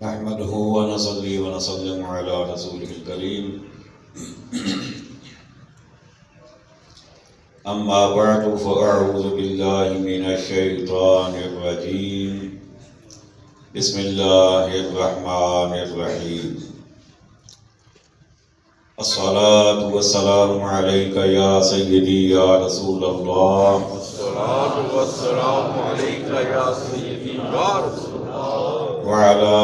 نحمده ونصلي ونسلم على رسوله الكريم أما بعد فأعوذ بالله من الشيطان الرجيم بسم الله الرحمن الرحيم الصلاة والسلام عليك يا سيدي يا رسول الله الصلاة والسلام عليك يا سيدي يا رسول الله وعلى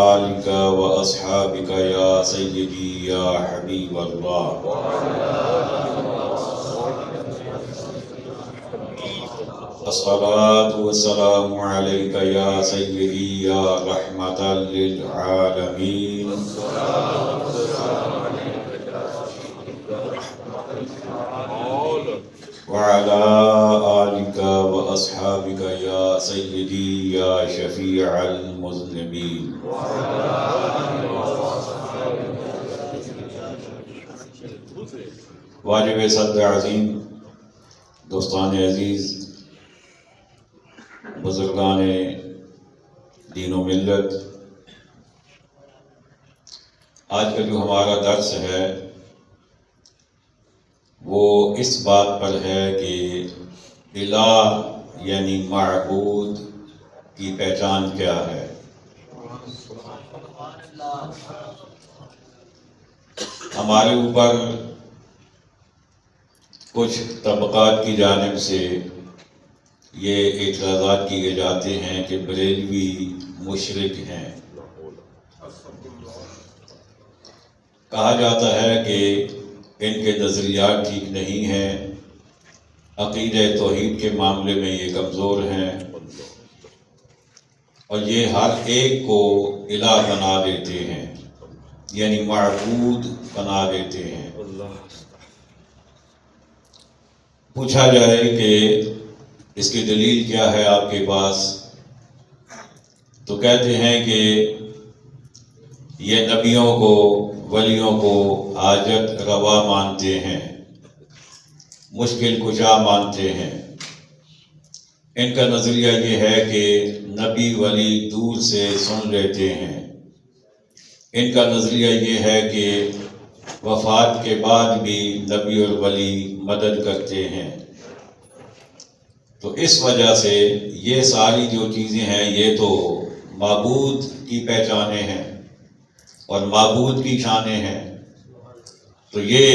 آلك وأصحابك يا سيدي يا حبيب الله الصلاة والسلام عليك يا سيدي يا رحمة للعالمين وعلى آلك وأصحابك يا سيدي يا شفيع المذنبين واجب صدر عظیم، دوستان عزیز، بزرگان دین و ملت، آج کا جو ہمارا درس ہے وہ اس بات پر ہے کہ الہ یعنی معبود کی پہچان کیا ہے۔ ہمارے اوپر کچھ طبقات کی جانب سے یہ اعتراضات کیے جاتے ہیں کہ بریلوی مشرک ہیں۔ کہا جاتا ہے کہ ان کے نظریات ٹھیک نہیں ہیں، عقیدہ توحید کے معاملے میں یہ کمزور ہیں، اور یہ ہر ایک کو الہ بنا دیتے ہیں، یعنی معبود بنا دیتے ہیں۔ پوچھا جائے کہ اس کی دلیل کیا ہے آپ کے پاس، تو کہتے ہیں کہ یہ نبیوں کو، ولیوں کو حاجت روا مانتے ہیں، مشکل کشا مانتے ہیں۔ ان کا نظریہ یہ ہے کہ نبی ولی دور سے سن لیتے ہیں۔ ان کا نظریہ یہ ہے کہ وفات کے بعد بھی نبی اور ولی مدد کرتے ہیں۔ تو اس وجہ سے یہ ساری جو چیزیں ہیں یہ تو معبود کی پہچانیں ہیں اور معبود کی شانیں ہیں، تو یہ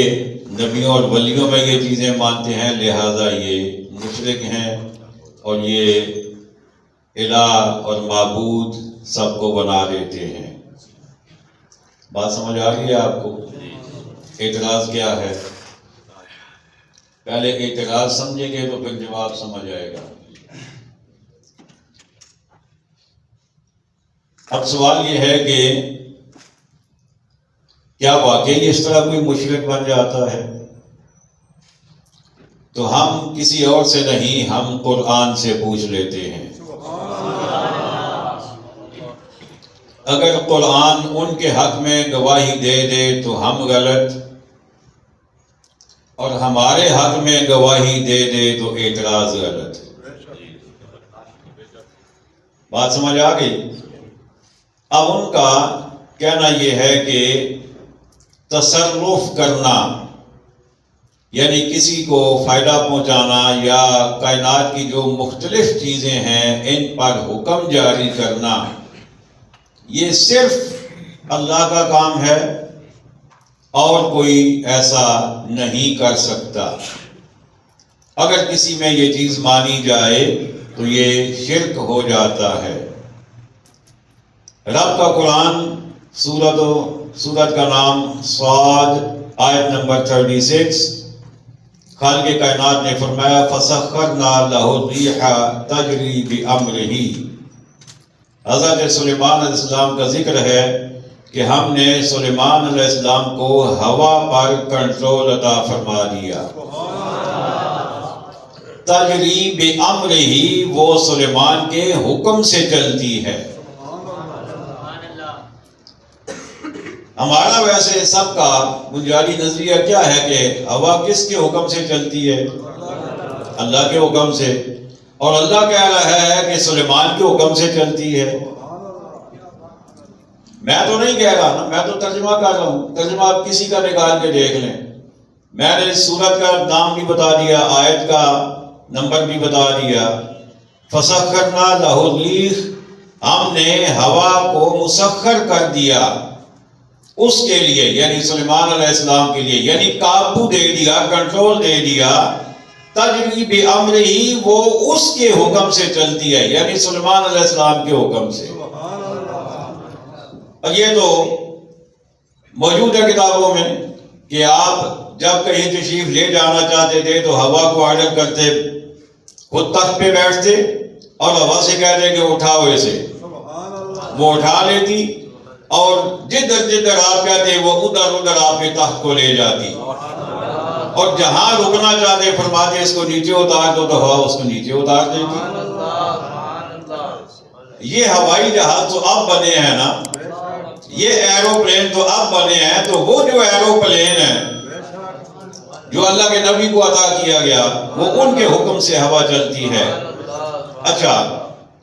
نبیوں اور ولیوں میں یہ چیزیں مانتے ہیں، لہذا یہ مشرک ہیں اور یہ الہ اور معبود سب کو بنا دیتے ہیں۔ بات سمجھ آ رہی ہے آپ کو؟ اعتراض کیا ہے؟ پہلے اعتراض سمجھیں گے تو پھر جواب سمجھ آئے گا۔ اب سوال یہ ہے کہ کیا واقعی اس طرح کوئی مشرک بن جاتا ہے؟ تو ہم کسی اور سے نہیں، ہم قرآن سے پوچھ لیتے ہیں۔ اگر قرآن ان کے حق میں گواہی دے دے تو ہم غلط، اور ہمارے حق میں گواہی دے دے تو اعتراض غلط۔ بات سمجھ آ گئی؟ اب ان کا کہنا یہ ہے کہ تصرف کرنا، یعنی کسی کو فائدہ پہنچانا یا کائنات کی جو مختلف چیزیں ہیں ان پر حکم جاری کرنا، یہ صرف اللہ کا کام ہے اور کوئی ایسا نہیں کر سکتا۔ اگر کسی میں یہ چیز مانی جائے تو یہ شرک ہو جاتا ہے۔ رب کا قرآن سورت کا نام صاد، آیت نمبر 36، خالق کائنات نے فرمایا فَسَخَّرْنَا لَهُ الرِّيحَ تَجْرِي بِأَمْرِهِ۔ حضرت سلیمان علیہ السلام کا ذکر ہے کہ ہم نے سلیمان علیہ السلام کو ہوا پر کنٹرول عطا فرما دیا۔ تجری بِأَمْرِهِ، وہ سلیمان کے حکم سے چلتی ہے۔ ہمارا ویسے سب کا بنیادی نظریہ کیا ہے کہ ہوا کس کے حکم سے چلتی ہے؟ اللہ کے حکم سے، اور اللہ کہہ رہا ہے کہ سلیمان کے حکم سے چلتی ہے۔ میں تو نہیں کہہ رہا نا، میں تو ترجمہ کر رہا ہوں، ترجمہ آپ کسی کا نکال کے دیکھ لیں. میں نے سورت کا نام بھی بتا دیا، آیت کا نمبر بھی بتا دیا. فسخرنا لہ الریح، ہم نے ہوا کو مسخر کر دیا اس کے لیے، یعنی سلیمان علیہ السلام کے لیے، یعنی قابو دے دیا، کنٹرول دے دیا. تجری بامرہ، وہ اس کے حکم سے چلتی ہے، یعنی سلیمان علیہ السلام کے حکم سے. اور یہ تو موجود ہے کتابوں میں کہ آپ جب کہیں تشریف لے جانا چاہتے تھے تو ہوا کو آرڈر کرتے، خود تخت پہ بیٹھتے اور ہوا سے کہتے کہ اٹھاؤ اسے، وہ اٹھا لیتی، اور جدھر جدھر آپ کہتے وہ ادھر ادھر آپ کے تخت کو لے جاتی. اور جہاں رکنا چاہتے فرماتے اس کو نیچے اتار دو، تو ہوا اس کو نیچے اتار دیتی. یہ ہوائی جہاز تو اب بنے ہیں نا، یہ ایروپلین تو اب بنے ہیں. تو وہ جو ایروپلین ہے جو اللہ کے نبی کو عطا کیا گیا، وہ ان کے حکم سے ہوا چلتی ہے. اچھا،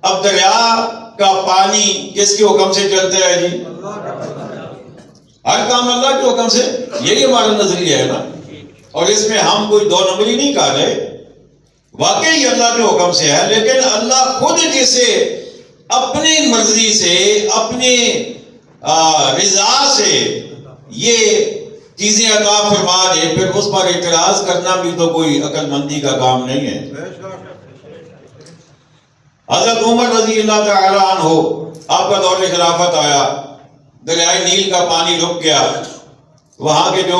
اب دریا کا پانی کس کے حکم سے چلتا ہے جی؟ ہر کام اللہ کے حکم سے. یہی ہمارا نظریہ ہے نا، اور اس میں ہم کوئی دو نمبری نہیں کر رہے، واقعی اللہ کے حکم سے ہے. لیکن اللہ خود جسے اپنی مرضی سے، اپنی رضا سے یہ چیزیں عطا فرما دے، پھر اس پر اعتراض کرنا بھی تو کوئی عقل مندی کا کام نہیں ہے. حضرت عمر رضی اللہ تعالی عنہ، آپ کا دور خلافت آیا، دریائے نیل کا پانی رک گیا. وہاں کے جو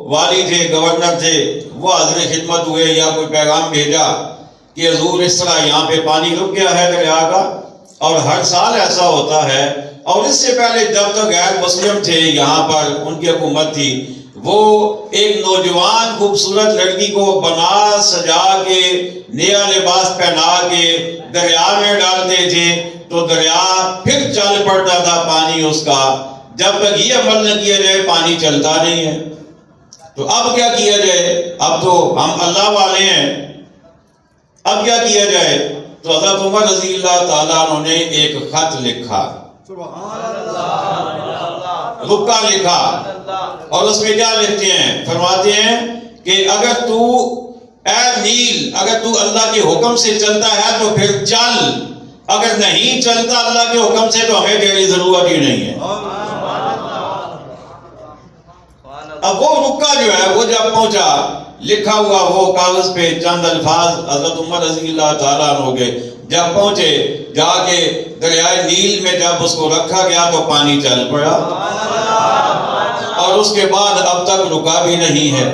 والی تھے، گورنر تھے، وہ حاضر خدمت ہوئے یا کوئی پیغام بھیجا کہ حضور اس طرح یہاں پہ پانی رک گیا ہے دریا کا. اور ہر سال ایسا ہوتا ہے. اور اس سے پہلے جب تک غیر مسلم تھے یہاں پر، ان کی حکومت تھی، وہ ایک نوجوان خوبصورت لڑکی کو بنا سجا کے، نیا لباس پہنا کے دریا میں ڈالتے تھے، تو دریا پھر چل پڑتا تھا پانی اس کا. جب تک یہ عمل نہ کیا جائے پانی چلتا نہیں ہے. تو اب کیا کیا جائے؟ اب تو ہم اللہ والے ہیں، اب کیا کیا جائے؟ تو حضرت عمر رضی اللہ تعالیٰ عنہ نے ایک خط لکھا، رکا لکھا. اور اس میں کیا لکھتے ہیں؟ فرماتے ہیں کہ اگر تو اے نیل، اگر تو اللہ کے حکم سے چلتا ہے تو پھر چل، اگر نہیں چلتا اللہ کے حکم سے تو ہمیں تیری ضرورت ہی نہیں ہے. اب وہ رکا جو ہے وہ جب پہنچا، لکھا ہوا وہ کاغذ پہ چند الفاظ حضرت عمر رضی اللہ تعالیٰ عنہ کے، جب پہنچے جا کے دریائے نیل میں جب اس کو رکھا گیا تو پانی چل پڑا، اور اس کے بعد اب تک رکا بھی نہیں ہے.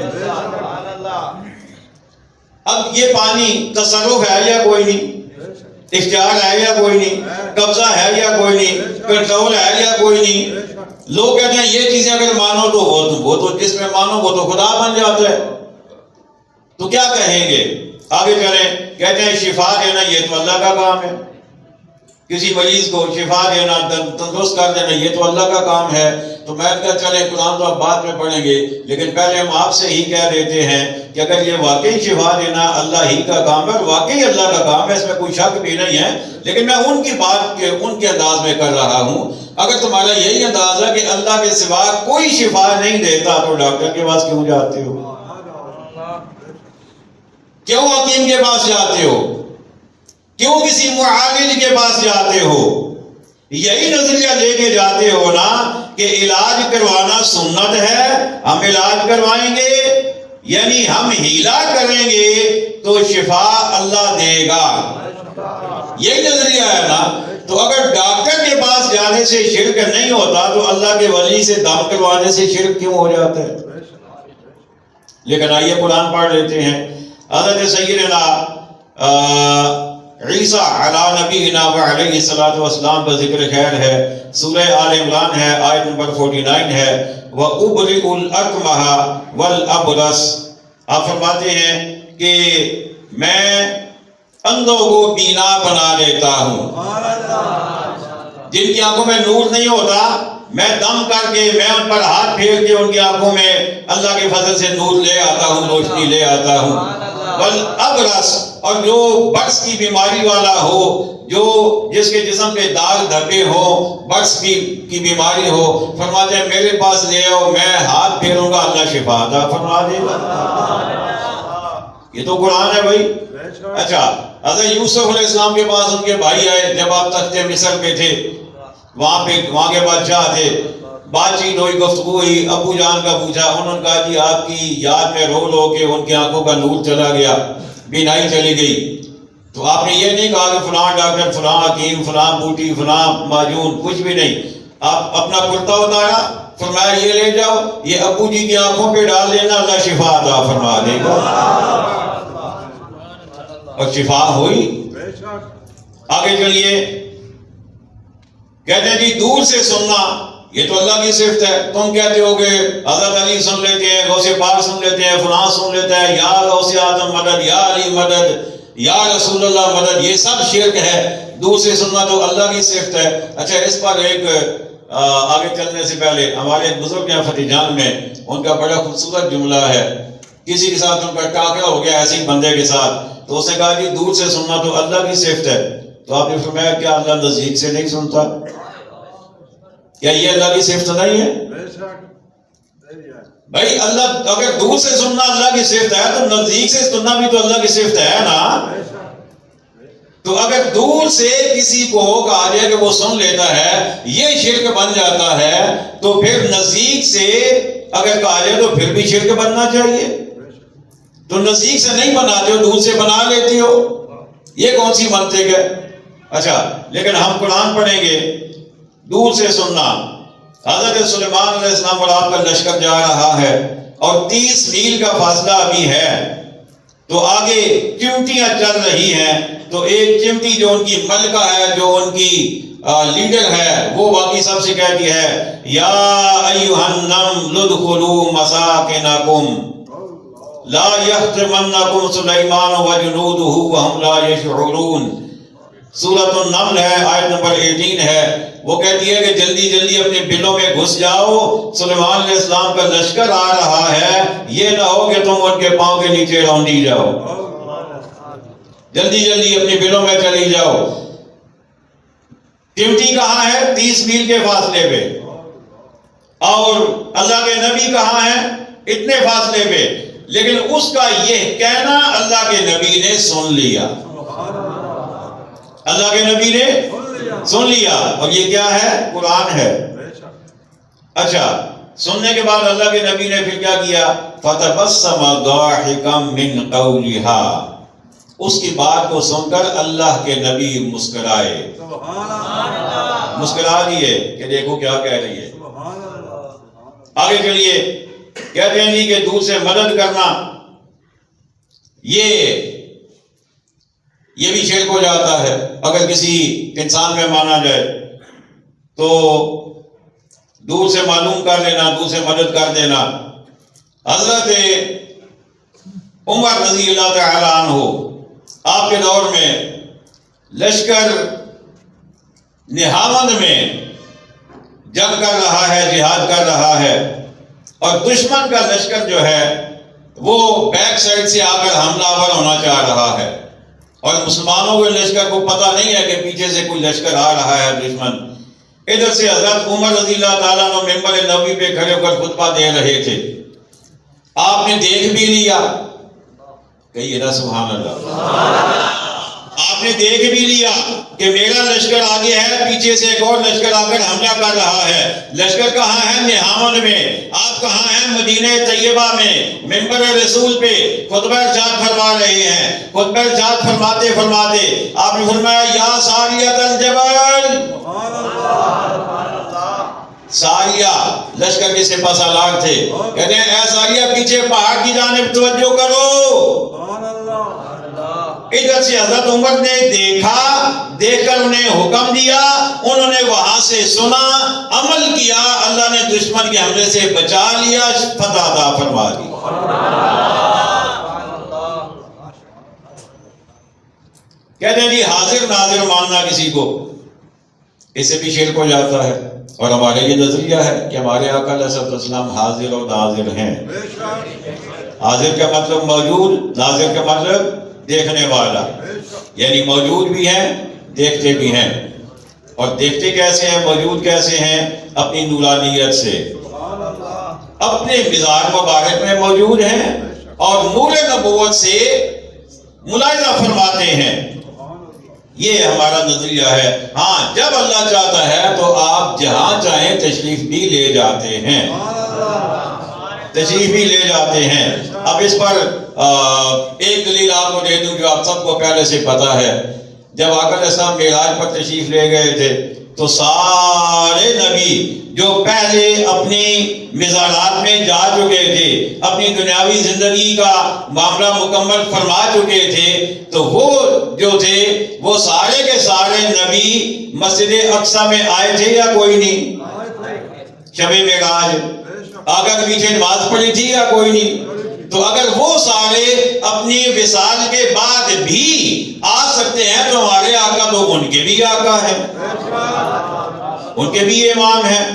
اب یہ پانی تصرف ہے یا کوئی نہیں، اختیار ہے یا کوئی نہیں، قبضہ ہے یا کوئی نہیں، کنٹرول ہے یا کوئی نہیں. لوگ کہتے ہیں یہ چیزیں اگر مانو تو وہ تو جس میں مانو وہ تو خدا بن جاتا ہے. تو کیا کہیں گے؟ آگے چلیں، کہتے ہیں شفا دینا یہ تو اللہ کا کام ہے، کسی مریض کو شفا دینا، تندرست کر دینا یہ تو اللہ کا کام ہے. تو میں کہا چلیں قرآن تو آپ بعد میں پڑھیں گے، لیکن پہلے ہم آپ سے ہی کہہ دیتے ہیں کہ اگر یہ واقعی شفا دینا اللہ ہی کا کام ہے، واقعی اللہ کا کام ہے، اس میں کوئی شک بھی نہیں ہے. لیکن میں ان کی بات کے ان کے انداز میں کر رہا ہوں. اگر تمہارا یہی انداز ہے کہ اللہ کے سوا کوئی شفا نہیں دیتا تو ڈاکٹر کے پاس کیوں جاتے ہو؟ کیوں حکیم کے پاس جاتے ہو؟ کیوں کسی معالج کے پاس جاتے ہو؟ یہی نظریہ لے کے جاتے ہو نا کہ علاج کروانا سنت ہے، ہم علاج کروائیں گے، یعنی ہم ہیلا کریں گے تو شفا اللہ دے گا. یہی نظریہ ہے نا. تو اگر ڈاکٹر کے پاس جانے سے شرک نہیں ہوتا تو اللہ کے ولی سے دم کروانے سے شرک کیوں ہو جاتا ہے؟ لیکن آئیے قرآن پڑھ لیتے ہیں. حضرت سیدنا عیسیٰ علی نبینا و علیہ الصلوۃ والسلام کا ذکر خیر ہے. سورہ آل عمران ہے، آیت نمبر 49 ہے. وَأُبْرِئُ الْأَكْمَحَ وَالْأَبْرَصَ. آپ فرماتے ہیں کہ میں اندھوں کو بینا بنا دیتا ہوں. جن کی آنکھوں میں نور نہیں ہوتا میں دم کر کے، میں ان پر ہاتھ پھیر کے ان کی آنکھوں میں اللہ کے فضل سے نور لے آتا ہوں، روشنی لے آتا ہوں. والابرص، اور جو بکس کی بیماری والا ہو، جو جس کے جسم پہ داغ دھبے ہوں، بکس کی بیماری ہو، فرماتے ہیں میرے پاس لے آؤ، میں ہاتھ پھیروں گا، اللہ شفا عطا فرما دے گا۔ یہ تو قرآن ہے بھائی۔ اچھا، حضرت یوسف علیہ السلام کے پاس ان کے بھائی آئے جب آپ تخت مصر پہ تھے، وہاں کے بادشاہ تھے، بات چیت ہوئی، گفتگو ہوئی، ابو جان کا پوچھا، انہوں نے کہا جی آپ کی یاد میں رو رو کے ان کی آنکھوں کا نور چلا گیا، بینائی چلی گئی۔ تو آپ نے یہ نہیں کہا کہ فلاں ڈاکٹر، فلاں حکیم، فلاں بوٹی، فلاں معجون، کچھ بھی نہیں، آپ اپنا کرتا اتارا، فرمایا یہ لے جاؤ، یہ ابو جی کی آنکھوں پہ ڈال دینا، اللہ شفا عطا فرما دے گا۔ اور شفا ہوئی۔ آگے چلیے، کہتے ہیں جی دور سے سننا یہ تو اللہ کی صفت ہے۔ تم کہتے ہو کہ حضرت علی سن لیتے ہیں، غوث پاک سن لیتے ہیں، فلاں سن لیتا ہے، یا غوث اعظم مدد، یا علی مدد، یا رسول اللہ مدد، یہ سب شرک ہے۔ دور سے سننا تو اللہ کی صفت ہے۔ اچھا، اس پر ایک آگے چلنے سے پہلے ہمارے ایک بزرگ ہیں فتح جان میں، ان کا بڑا خوبصورت جملہ ہے۔ کسی کے ساتھ ان کا ٹاکرا ہو گیا ایسے ہی بندے کے ساتھ، تو اس نے کہا کہ دور سے سننا تو اللہ کی صفت ہے۔ تو آپ نے فرمایا کیا اللہ نزدیک سے نہیں سنتا؟ کیا یہ اللہ کی صفت نہیں ہے؟ بھائی اللہ اگر دور سے سننا اللہ کی صفت ہے تو نزدیک سے سننا بھی تو اللہ کی صفت ہے نا۔ تو اگر دور سے کسی کو کہا جائے کہ وہ سن لیتا ہے یہ شرک بن جاتا ہے، تو پھر نزدیک سے اگر کہا جائے تو پھر بھی شرک بننا چاہیے۔ تو نزدیک سے نہیں بناتے ہو، دور سے بنا لیتے ہو، یہ کون سی منطق ہے؟ اچھا، لیکن ہم قرآن پڑھیں گے دور سے سننا۔ حضرت سلیمان علیہ السلام اور آپ کا لشکر جا رہا ہے اور 30 میل کا فاصلہ ابھی ہے، تو آگے چمٹیاں چل رہی ہیں، تو ایک چمٹی جو ان کی ملکہ ہے، جو ان کی لیڈر ہے، وہ باقی سب سے کہتی ہے یا ایھا النمل ادخلوا مساکنکم لا یحطمنکم سلیمان وجنودہ وہم لا یشعرون۔ سورۃ النمل ہے، آیت نمبر 18 ہے۔ وہ کہتی ہے کہ جلدی جلدی اپنے بلوں میں گھس جاؤ، سلیمان علیہ السلام کا لشکر آ رہا ہے، یہ نہ ہو کہ تم ان کے پاؤں کے نیچے رونڈی جاؤ، جلدی جلدی اپنے بلوں میں چلی جاؤ۔ چمٹی کہاں ہے؟ 30 میل کے فاصلے پہ، اور اللہ کے نبی کہاں ہیں؟ اتنے فاصلے پہ، لیکن اس کا یہ کہنا اللہ کے نبی نے سن لیا، اللہ کے نبی نے سن لیا، اور یہ کیا ہے؟ قرآن ہے۔ اچھا، سننے کے بعد اللہ کے نبی نے پھر کیا کیا؟ فَتَبَسَّمَ ضَاحِكًا مِّن قَوْلِهَا، اس کی بات کو سن کر اللہ کے نبی مسکرائے، مسکرا دیے کہ دیکھو کیا کہہ رہی ہے۔ آگے چلیے، کہتے ہیں جی کہ دور سے مدد کرنا یہ بھی شرک ہو جاتا ہے۔ اگر کسی انسان میں مانا جائے تو دور سے معلوم کر لینا، دور سے مدد کر دینا۔ حضرت عمر رضی اللہ تعالی عنہ، آپ کے دور میں لشکر نہاوند میں جنگ کر رہا ہے، جہاد کر رہا ہے، اور دشمن کا لشکر جو ہے وہ بیک سائڈ سے آ کر حملہ آور ہونا چاہ رہا ہے، اور مسلمانوں کے لشکر کو پتہ نہیں ہے کہ پیچھے سے کوئی لشکر آ رہا ہے دشمن۔ ادھر سے حضرت عمر رضی اللہ تعالیٰ عنہ ممبر نبوی پہ کھڑے ہو کر خطبہ دے رہے تھے، آپ نے دیکھ بھی لیا، کہیے نا سبحان اللہ، آپ نے دیکھ بھی لیا کہ میرا لشکر آگے ہے، پیچھے سے ایک اور لشکر آ کر حملہ کر رہا ہے۔ لشکر کہاں ہے؟ نہاون میں۔ آپ کہاں ہیں؟ مدینہ طیبہ میں، منبر رسول پہ خطبہ ارشاد فرما رہے ہیں۔ خطبہ ارشاد فرماتے فرماتے آپ نے فرمایا یا ساریۃ الجبل، ساریہ لشکر کے سپہ سالار تھے، کہتے ہیں اے ساریہ پیچھے پہاڑ کی جانب توجہ کرو۔ ادھر سے حضرت عمر نے دیکھا، دیکھ کر انہیں حکم دیا، انہوں نے وہاں سے سنا، عمل کیا، اللہ نے دشمن کے حملے سے بچا لیا، فتح عطا فرما دی۔ کہتے ہیں جی حاضر ناظر ماننا کسی کو، اس سے بھی شرک ہو جاتا ہے، اور ہمارے یہ نظریہ ہے کہ ہمارے آقا علیہ الصلوۃ والسلام حاضر اور ناظر ہیں۔ حاضر کا مطلب موجود، ناظر کا مطلب دیکھنے والا، یعنی موجود بھی ہیں دیکھتے بھی ہیں. اور دیکھتے کیسے ہیں، موجود کیسے ہیں؟ اپنی نورانیت سے، اپنے مزاج مبارک میں موجود ہیں اور نور نبوت سے ملاحظہ فرماتے ہیں. یہ ہمارا نظریہ ہے. ہاں جب اللہ چاہتا ہے تو آپ جہاں چاہیں تشریف بھی لے جاتے ہیں، تشریف بھی لے جاتے ہیں. اب اس پر ایک دلیل آپ کو دے دوں جو آپ سب کو پہلے سے پتا ہے. جب آقا علیہ السلام معراج پر تشریف لے گئے تھے تو سارے نبی جو پہلے اپنی مزارات میں جا چکے تھے، اپنی دنیاوی زندگی کا معاملہ مکمل فرما چکے تھے، تو وہ جو تھے وہ سارے کے سارے نبی مسجد اقصی میں آئے تھے یا کوئی نہیں؟ شب معراج آقا کے پیچھے نماز پڑھی تھی یا کوئی نہیں؟ تو اگر وہ سارے اپنی وصال کے بعد بھی آ سکتے ہیں تو ہمارے آقا تو ان کے بھی آقا ہیں، ان کے بھی امام ہیں.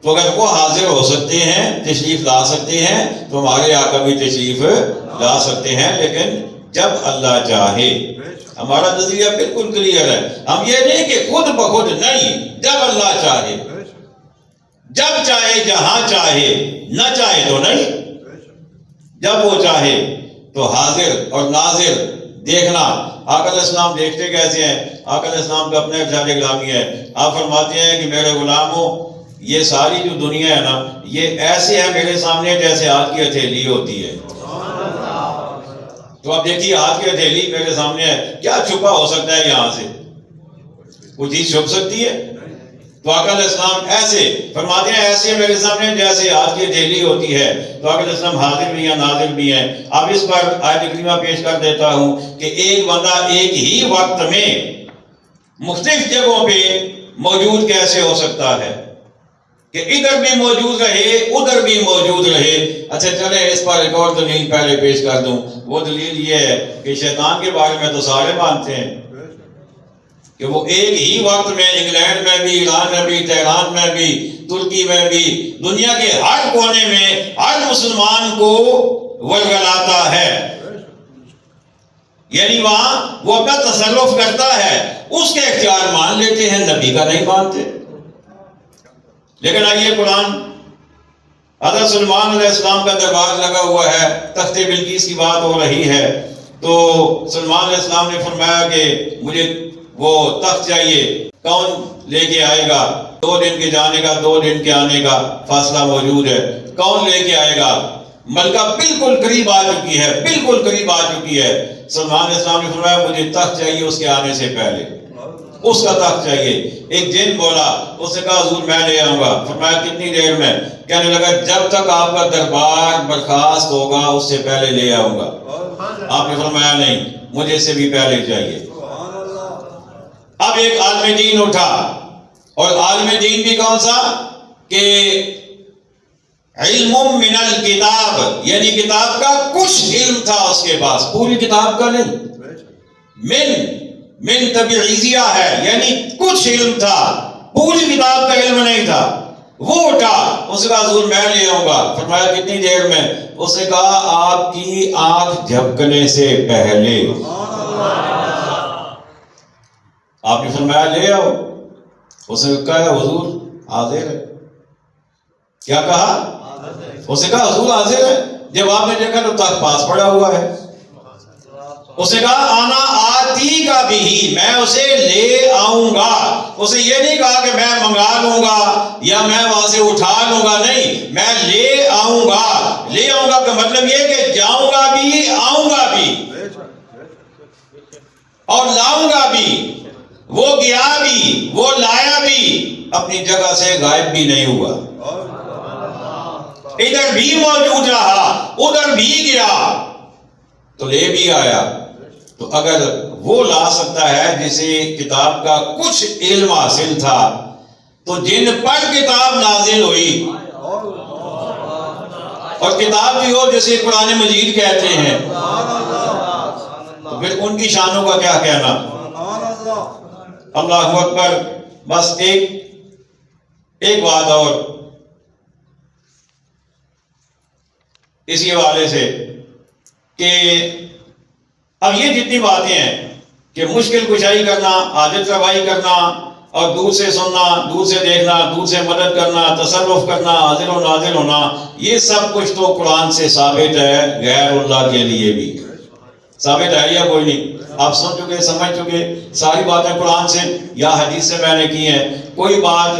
تو اگر وہ حاضر ہو سکتے ہیں، تشریف لا سکتے ہیں، تو ہمارے آقا بھی تشریف لا سکتے ہیں، لیکن جب اللہ چاہے. ہمارا نظریہ بالکل کلیئر ہے. ہم یہ نہیں کہ خود بخود نہیں، جب اللہ چاہے، جب چاہے جہاں چاہے، نہ چاہے تو نہیں. جب وہ چاہے تو حاضر اور ناظر. دیکھنا آقا علیہ السلام دیکھتے کیسے ہیں؟ آقا علیہ السلام کا اپنا ارشاد گرامی ہے. آپ فرماتے ہیں کہ میرے غلاموں، یہ ساری جو دنیا ہے نا، یہ ایسے ہے میرے سامنے جیسے ہاتھ کی ہتھیلی ہوتی ہے. تو آپ دیکھیے ہاتھ کی ہتھیلی میرے سامنے ہے، کیا چھپا ہو سکتا ہے یہاں سے؟ کوئی چیز چھپ سکتی ہے؟ تو آقا علیہ السلام ایسے فرماتے ہیں، ایسے میرے سامنے جیسے ہاتھ کی ہتھیلی ہوتی ہے. تو آقا علیہ السلام حاضر بھی ہیں، ناظر بھی ہیں. اب اس پر آیت کریمہ پیش کر دیتا ہوں کہ ایک بندہ ایک ہی وقت میں مختلف جگہوں پہ موجود کیسے ہو سکتا ہے کہ ادھر بھی موجود رہے، ادھر بھی موجود رہے. اچھا چلیں اس پر ایک اور دلیل پہلے پیش کر دوں. وہ دلیل یہ ہے کہ شیطان کے بارے میں تو سارے مانتے ہیں کہ وہ ایک ہی وقت میں انگلینڈ میں بھی، ایران میں بھی، تہران میں بھی، ترکی میں بھی، دنیا کے ہر کونے میں ہر مسلمان کو ورگلاتا ہے. یعنی وہاں وہ اپنا تصرف کرتا ہے، اس کے اختیار مان لیتے ہیں، نبی کا نہیں مانتے. لیکن آئیے قرآن، حضرت سلیمان علیہ السلام کا دربار لگا ہوا ہے، تخت بلقیس کی بات ہو رہی ہے. تو سلیمان علیہ السلام نے فرمایا کہ مجھے وہ تخت چاہیے. کون لے کے آئے گا؟ 2 دن کے جانے کا 2 دن کے آنے کا فاصلہ موجود ہے. کون لے کے آئے گا؟ ملکہ بالکل قریب آ چکی ہے، بالکل قریب آ چکی ہے. سلیمان علیہ السلام نے فرمایا مجھے تخت چاہیے اس کے آنے سے پہلے، اس کا تخت چاہیے. ایک جن بولا، اس نے کہا حضور میں لے آؤں گا. فرمایا کتنی دیر میں؟ کہنے لگا جب تک آپ کا دربار برخاست ہوگا اس سے پہلے لے آؤں گا. آپ نے فرمایا نہیں، مجھے اس سے بھی پہلے چاہیے. اب ایک عالم دین اٹھا، اور عالم دین بھی کون سا؟ کہ علم من الکتاب، یعنی کتاب کا کچھ علم تھا اس کے پاس، پوری کتاب کا نہیں. من تبعیضیہ ہے، یعنی کچھ علم تھا، پوری کتاب کا علم نہیں تھا. وہ اٹھا، اس نے کہا حضور میں لے آؤں گا. فرمایا کتنی دیر میں؟ اس نے کہا آپ کی آنکھ جھپکنے سے پہلے. آپ نے فرمایا لے آؤ. اس نے کہا حضور حاضر ہے. کیا کہا؟ اس نے کہا حضور حاضر ہے. جب آپ نے دیکھا تو تخت پاس پڑا ہوا ہے. اس نے کہا آنا آتی کا بھی، میں اسے لے آؤں گا. اسے یہ نہیں کہا کہ میں منگا لوں گا یا میں وہاں سے اٹھا لوں گا، نہیں، میں لے آؤں گا. لے آؤں گا کا مطلب یہ کہ جاؤں گا بھی، آؤں گا بھی، اور لاؤں گا بھی. وہ گیا بھی، وہ لایا بھی، اپنی جگہ سے غائب بھی نہیں ہوا. ادھر بھی موجود رہا، ادھر بھی گیا، تو لے بھی آیا. تو اگر وہ لا سکتا ہے جسے کتاب کا کچھ علم حاصل تھا، تو جن پر کتاب نازل ہوئی، اور کتاب بھی ہو جسے قرآن مجید کہتے ہیں، تو پھر ان کی شانوں کا کیا کہنا. اللہ اکبر. بس ایک بات اور اسی حوالے سے کہ اب یہ جتنی باتیں ہیں کہ مشکل کشائی کرنا، حاجت روائی کرنا، اور دور سے سننا، دور سے دیکھنا، دور سے مدد کرنا، تصرف کرنا، حاضر و نازل ہونا، یہ سب کچھ تو قرآن سے ثابت ہے، غیر اللہ کے لیے بھی ثابت ہے یا کوئی نہیں؟ آپ سن چکے، سمجھ چکے، ساری باتیں قرآن سے یا حدیث سے میں نے کی ہیں، کوئی بات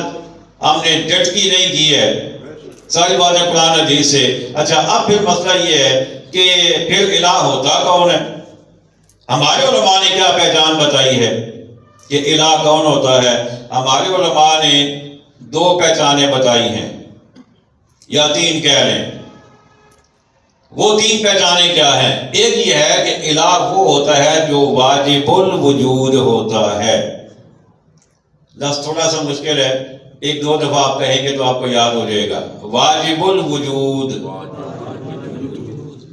ہم نے ڈٹکی نہیں کی ہے، ساری باتیں قرآن حدیث سے۔ اچھا، اب پھر مسئلہ یہ ہے کہ پھر الہ ہوتا کون ہے؟ ہمارے علماء نے کیا پہچان بتائی ہے کہ الہ کون ہوتا ہے؟ ہمارے علماء نے 2 پہچانیں بتائی ہیں، یا 3 کہہ لیں۔ وہ 3 پہچانیں کیا ہیں؟ ایک یہ ہے کہ الہ وہ ہوتا ہے جو واجب الوجود ہوتا ہے۔ لفظ تھوڑا سا مشکل ہے، 1-2 دفعہ آپ کہیں گے تو آپ کو یاد ہو جائے گا۔ واجب الوجود،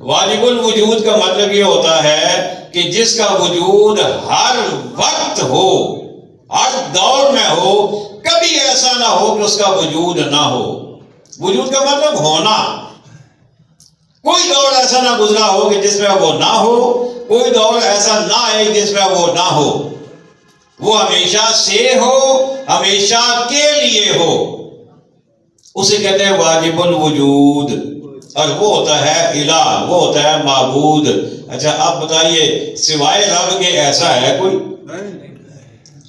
واجب الوجود کا مطلب یہ ہوتا ہے کہ جس کا وجود ہر وقت ہو، ہر دور میں ہو، کبھی ایسا نہ ہو کہ اس کا وجود نہ ہو۔ وجود کا مطلب ہونا، کوئی دور ایسا نہ گزرا ہو کہ جس میں وہ نہ ہو، کوئی دور ایسا نہ آئے جس میں وہ نہ ہو، وہ ہمیشہ سے ہو، ہمیشہ کے لیے ہو، اسے کہتے ہیں واجب الوجود، اور وہ ہوتا ہے الہ، وہ ہوتا ہے معبود۔ اچھا، اب بتائیے سوائے رب کے ایسا ہے کوئی؟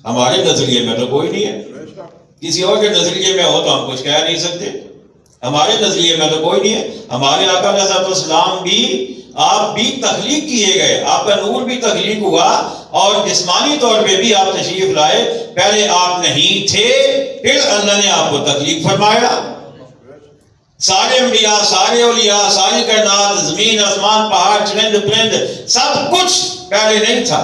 ہمارے نظریے میں تو کوئی نہیں ہے، کسی اور کے نظریے میں ہو تو ہم کچھ کہہ نہیں سکتے، ہمارے نظریے میں تو کوئی نہیں ہے۔ ہمارے آقا علیہ الصلوۃ والسلام بھی، آپ بھی تخلیق کیے گئے، آپ کا نور بھی تخلیق ہوا، اور جسمانی طور پہ بھی آپ تشریف لائے، پہلے آپ نہیں تھے، پھر اللہ نے آپ کو تخلیق فرمایا۔ سارے انبیاء، سارے اولیاء، ساری کائنات، زمین، آسمان، پہاڑ، چرند پرند، سب کچھ پہلے نہیں تھا،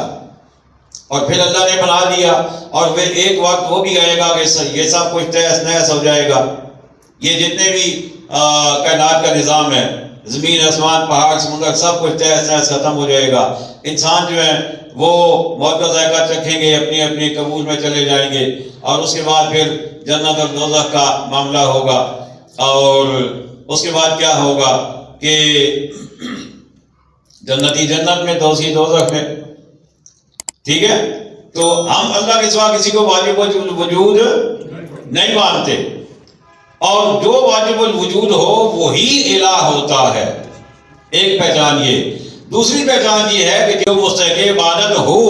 اور پھر اللہ نے بنا دیا، اور پھر ایک وقت وہ بھی آئے گا کہ یہ سب کچھ تہس نہس ہو جائے گا۔ یہ جتنے بھی کائنات کا نظام ہے، زمین، آسمان، پہاڑ، سمندر، سب کچھ تہس نہس ختم ہو جائے گا۔ انسان جو ہے وہ موت کا ذائقہ چکھیں گے، اپنی اپنی قبور میں چلے جائیں گے، اور اس کے بعد پھر جنت اور دوزخ کا معاملہ ہوگا، اور اس کے بعد کیا ہوگا کہ جنتی جنت میں، دوزخی دوزخ میں، ٹھیک ہے؟ تو ہم اللہ کے سوا کسی کو واجب الوجود نہیں مانتے، اور جو واجب الوجود ہو وہی الہ ہوتا ہے۔ ایک پہچان یہ۔ دوسری پہچان یہ ہے کہ جو مستحق عبادت ہو،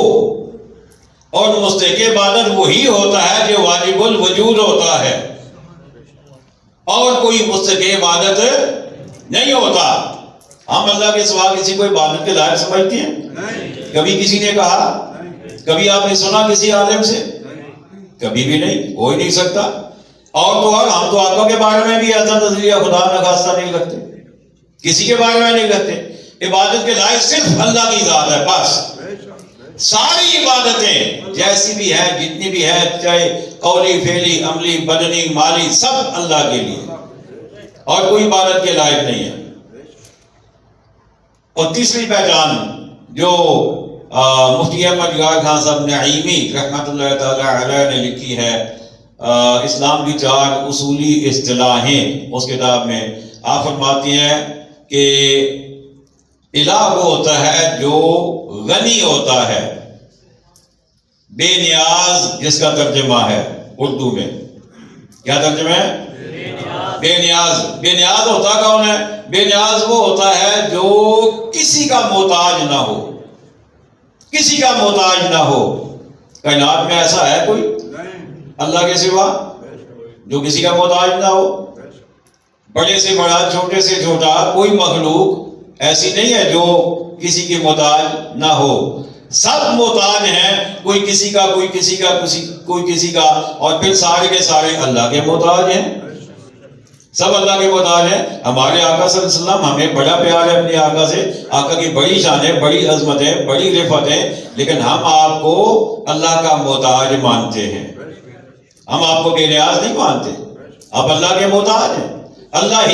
اور مستحق عبادت وہی ہوتا ہے جو واجب الوجود ہوتا ہے، اور کوئی مستحق عبادت نہیں ہوتا۔ ہم اللہ کے سوا کسی کو عبادت کے لائق سمجھتے ہیں؟ کبھی کسی نے کہا؟ کبھی آپ نے سنا کسی عالم سے؟ کبھی بھی نہیں، ہو ہی نہیں سکتا۔ اور تو اور ہم تو آقا کے بارے میں بھی ایسا نظریہ خدا نخواستہ نہیں رکھتے، کسی کے بارے میں نہیں رکھتے۔ عبادت کے لائق صرف اللہ کی ذات ہے، بس۔ ساری عبادتیں جیسی بھی ہیں، جتنی بھی ہیں، چاہے قولی، فعلی، عملی، بدنی، مالی، سب اللہ کے لیے، اور کوئی عبادت کے لائق نہیں ہے۔ اور تیسری پہچان جو مفتی احمد جگار خان صاحب نعیمی رحمۃ اللہ تعالی علیہ نے لکھی ہے، اسلام کی 4 اصولی اصطلاحیں، اس کتاب میں آپ فرماتی ہیں کہ الہ وہ ہوتا ہے جو غنی ہوتا ہے، بے نیاز، جس کا ترجمہ ہے اردو میں، کیا ترجمہ ہے؟ بے نیاز۔ بے نیاز ہوتا کون ہے؟ بے نیاز وہ ہوتا ہے جو کسی کا محتاج نہ ہو، کسی کا محتاج نہ ہو۔ کائنات میں ایسا ہے کوئی اللہ کے سوا جو کسی کا محتاج نہ ہو؟ بڑے سے بڑا، چھوٹے سے چھوٹا، کوئی مخلوق ایسی نہیں ہے جو کسی کے محتاج نہ ہو، سب محتاج ہیں، کوئی کسی کا، کوئی کسی کا، کوئی کسی کا، اور پھر سارے کے سارے اللہ کے محتاج ہیں، سب اللہ کے محتاج ہیں۔ ہمارے آقا صلی اللہ علیہ وسلم، ہمیں بڑا پیار ہے اپنے آقا سے، آقا کی بڑی شانیں، بڑی عظمتیں، بڑی رفعتیں، لیکن ہم آپ کو اللہ کا محتاج مانتے ہیں، ہم آپ کو بے نیاز نہیں مانتے، آپ اللہ کے محتاج ہیں۔ اللہ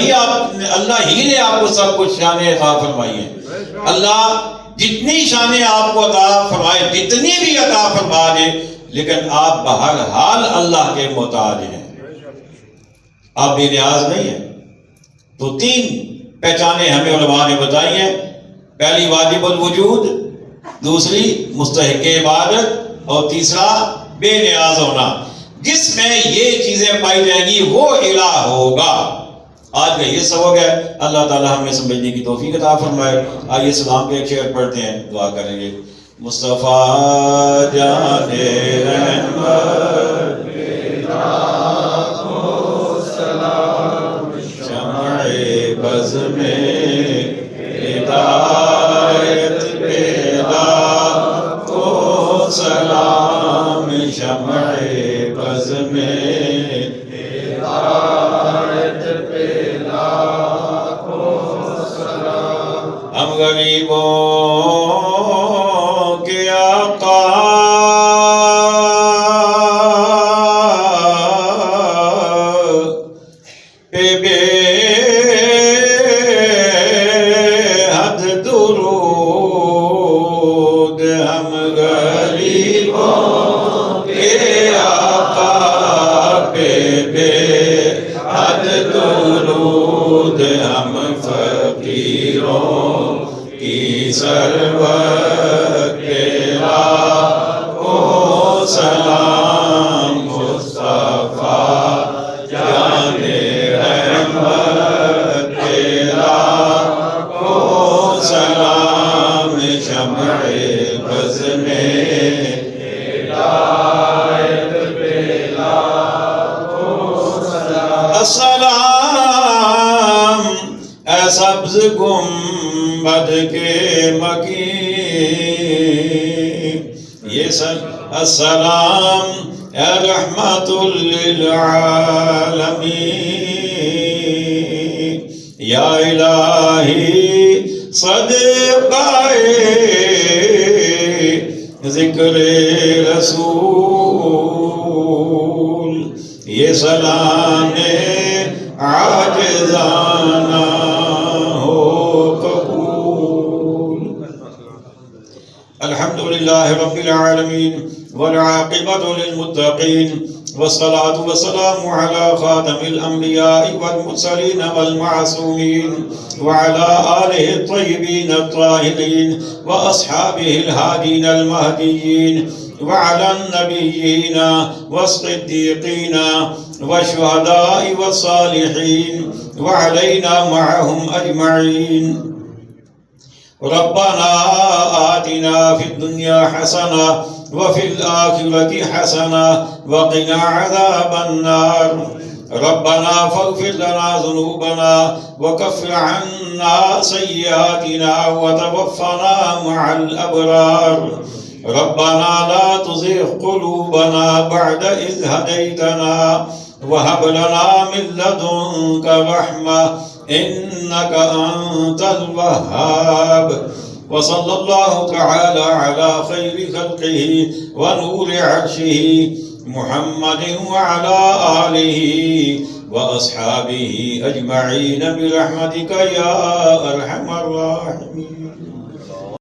ہی نے آپ کو سب کچھ شانیں عطا فرمائی ہیں۔ اللہ جتنی شانیں آپ کو عطا فرمائے، جتنی بھی عطا فرما دے، لیکن آپ بہرحال اللہ کے محتاج ہیں، آپ بے نیاز نہیں ہیں۔ تو 3 پہچانیں ہمیں علماء نے بتائی ہیں۔ پہلی واجب الوجود، دوسری مستحق عبادت، اور تیسرا بے نیاز ہونا۔ جس میں یہ چیزیں پائی جائیں گی وہ الہ ہوگا۔ آج کا یہ سبق ہے، اللہ تعالی ہمیں سمجھنے کی توفیق عطا فرمائے۔ آئیے سلام کے ایک شعر پڑھتے ہیں، دعا کریں گے۔ مصطفیٰ جان رحمت شمع بز میں ہدایت پہ لاکھوں سلام، شمع بز میں ہدایت پہ لاکھوں سلام۔ ہم غریبوں کے آقا پہ بے حد درود، ہم غریبوں کے آقا پہ بے حد درود، ہم فقیروں کی سرور کے لاکھوں سلام، مصطفیٰ جان رحمت کے لاکھوں سلام، شمع بز میں ہدایت پہ لاکھوں سلام۔ السلام اے سبز گنبد کے مکین، یہ سب السلام اے رحمت للعالمین، یا الہی صدقہ ذکر رسول، یہ سلام عاجزانہ ہو قبول۔ الحمدللہ رب العالمین والعاقبۃ للمتقین، والصلاة والسلام على خاتم الأنبياء والمرسلين والمعصومين، وعلى آله الطيبين الطاهرين، وأصحابه الهادين المهديين، وعلى النبيين والصديقين والشهداء والصالحين، وعلينا معهم أجمعين۔ ربنا آتنا في الدنيا حسنة وفي الآخرة حسنة وقنا عذاب النار۔ ربنا فاغفر لنا ذنوبنا وكفر عنا سيئاتنا وتوفنا مع الأبرار۔ ربنا لا تزغ قلوبنا بعد إذ هديتنا وهب لنا من لدنك رحمة إنك أنت الوهاب۔ وصلى الله تعالى على خير خلقه ونور عرشه محمد وعلى آله وأصحابه أجمعين برحمتك يا أرحم الراحمين۔